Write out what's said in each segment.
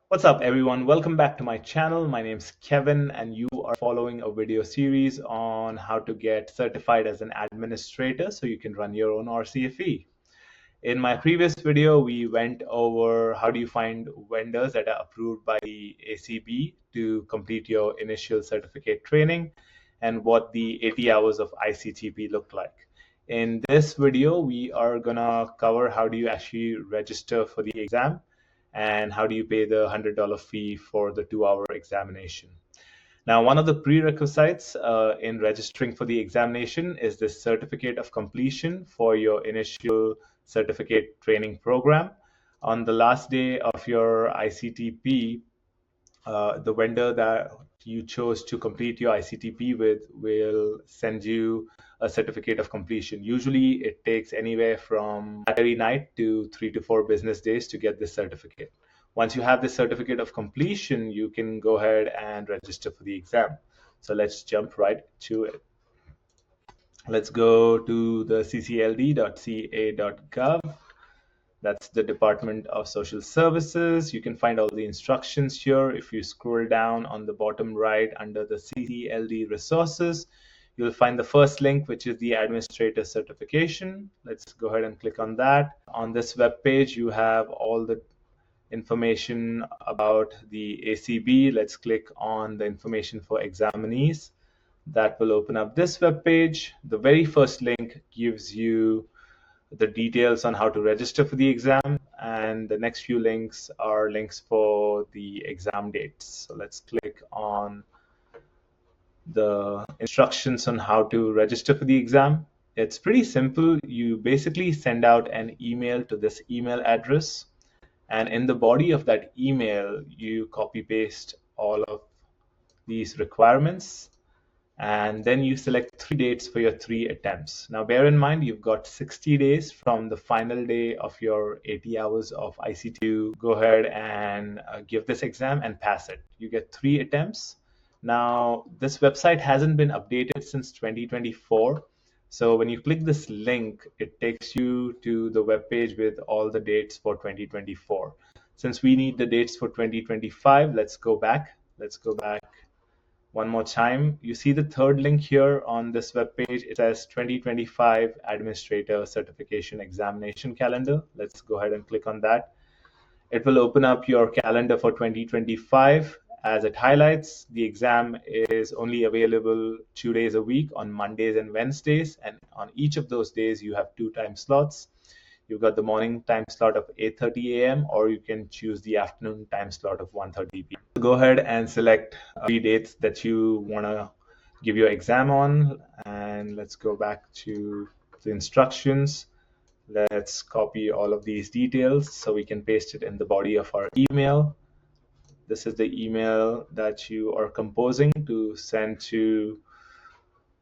What's up, everyone? Welcome back to my channel. My name's Kevin, and you are following a video series on how to get certified as an administrator so you can run your own RCFE. In my previous video, we went over how do you find vendors that are approved by the ACB to complete your initial certificate training and what the 80 hours of ICTP look like. In this video, we are gonna cover how do you actually register for the exam and how do you pay the $100 fee for the 2-hour examination. Now, one of the prerequisites in registering for the examination is this certificate of completion for your initial certificate training program. On the last day of your ICTP, the vendor that you chose to complete your ICTP with will send you a certificate of completion. Usually it takes anywhere from Saturday night to 3 to 4 business days to get this certificate. Once you have the certificate of completion, you can go ahead and register for the exam. So let's jump right to it. Let's go to the ccld.ca.gov. That's the Department of Social Services. You can find all the instructions here. If you scroll down on the bottom right under the CCLD resources, you'll find the first link, which is the administrator certification. Let's go ahead and click on that. On this web page, you have all the information about the ACB. Let's click on the information for examinees. That will open up this web page. The very first link gives you the details on how to register for the exam, and the next few links are links for the exam dates. So let's click on the instructions on how to register for the exam. It's pretty simple. You basically send out an email to this email address, and in the body of that email, you copy paste all of these requirements, and then you select 3 dates for your 3 attempts. Now, bear in mind, you've got 60 days from the final day of your 80 hours of ICT to go ahead and give this exam and pass it. You get 3 attempts. Now, this website hasn't been updated since 2024. So when you click this link, it takes you to the web page with all the dates for 2024. Since we need the dates for 2025, let's go back. Let's go back one more time. You see the third link here on this web page. It says 2025 Administrator Certification Examination Calendar. Let's go ahead and click on that. It will open up your calendar for 2025. As it highlights, the exam is only available 2 days a week on Mondays and Wednesdays. And on each of those days, you have 2 time slots. You've got the morning time slot of 8:30 a.m. or you can choose the afternoon time slot of 1:30 p.m. Go ahead and select 3 dates that you want to give your exam on. And let's go back to the instructions. Let's copy all of these details so we can paste it in the body of our email. This is the email that you are composing to send to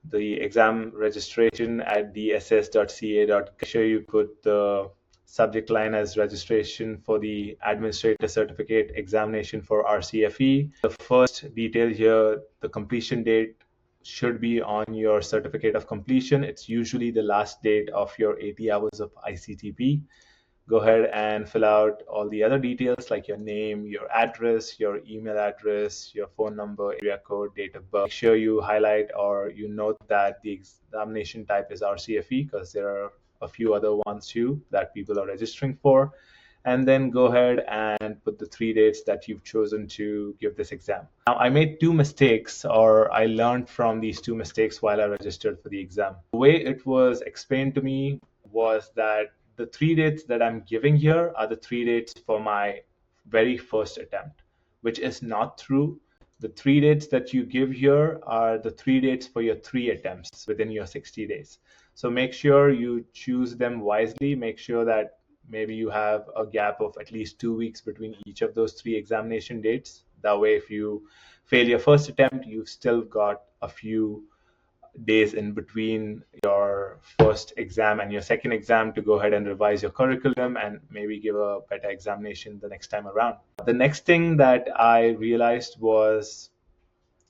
the exam registration at dss.ca.gov. Make sure you put the subject line as registration for the administrator certificate examination for RCFE. The first detail here, the completion date should be on your certificate of completion. It's usually the last date of your 80 hours of ICTP. Go ahead and fill out all the other details like your name, your address, your email address, your phone number, area code, date of birth. Make sure you highlight or you note that the examination type is RCFE because there are a few other ones too that people are registering for. And then go ahead and put the 3 dates that you've chosen to give this exam. Now, I made 2 mistakes, or I learned from these 2 mistakes while I registered for the exam. The way it was explained to me was that the 3 dates that I'm giving here are the 3 dates for my very first attempt, which is not true. The 3 dates that you give here are the 3 dates for your 3 attempts within your 60 days. So make sure you choose them wisely. Make sure that maybe you have a gap of at least 2 weeks between each of those 3 examination dates. That way, if you fail your first attempt, you've still got a few days in between your first exam and your second exam to go ahead and revise your curriculum and maybe give a better examination the next time around. The next thing that I realized was,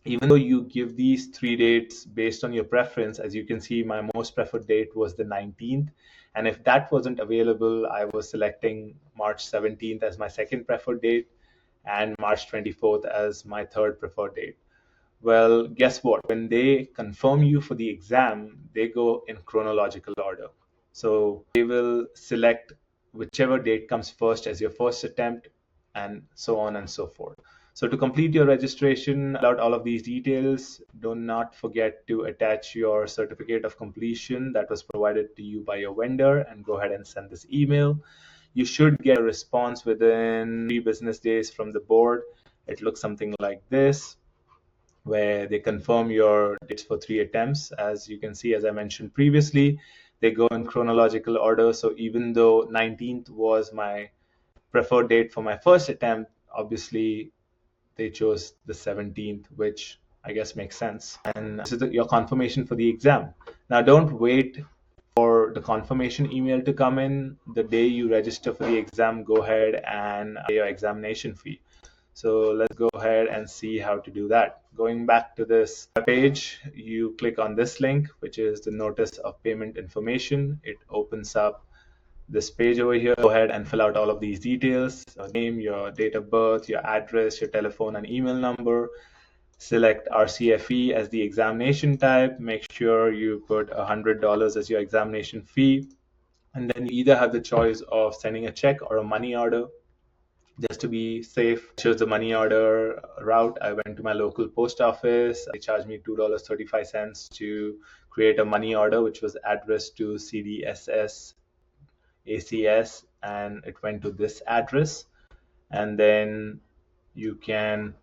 even though you give these 3 dates based on your preference, as you can see, my most preferred date was the 19th. And if that wasn't available, I was selecting March 17th as my second preferred date. and March 24th as my third preferred date. Well, guess what? When they confirm you for the exam, they go in chronological order. So they will select whichever date comes first as your first attempt, and so on and so forth. So to complete your registration, fill out all of these details. Do not forget to attach your certificate of completion that was provided to you by your vendor, and go ahead and send this email. You should get a response within 3 business days from the board. It looks something like this, where they confirm your dates for 3 attempts. As you can see, as I mentioned previously, they go in chronological order. So even though 19th was my preferred date for my first attempt, obviously they chose the 17th, which I guess makes sense. And this is your confirmation for the exam. Now, don't wait for the confirmation email to come in. The day you register for the exam, go ahead and pay your examination fee. So let's go ahead and see how to do that. Going back to this page, you click on this link, which is the notice of payment information. It opens up this page over here. Go ahead and fill out all of these details: your name, your date of birth, your address, your telephone and email number. Select RCFE as the examination type. Make sure you put $100 as your examination fee. And then you either have the choice of sending a check or a money order. Just to be safe, I chose the money order route. I went to my local post office. They charged me $2.35 to create a money order, which was addressed to CDSS ACS, and it went to this address. And then you can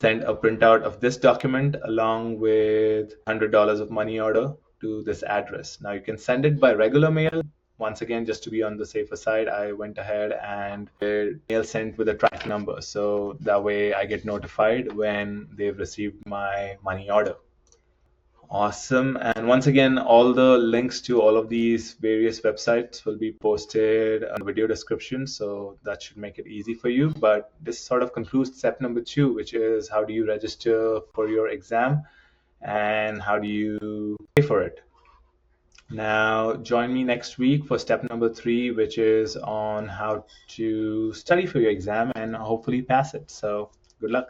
send a printout of this document along with $100 of money order to this address. Now you can send it by regular mail. Once again, just to be on the safer side, I went ahead and did mail sent with a track number. So that way I get notified when they've received my money order. Awesome. And once again, all the links to all of these various websites will be posted in the video description. So that should make it easy for you. But this sort of concludes step number 2, which is how do you register for your exam and how do you pay for it. Now, join me next week for step number 3, which is on how to study for your exam and hopefully pass it. So good luck.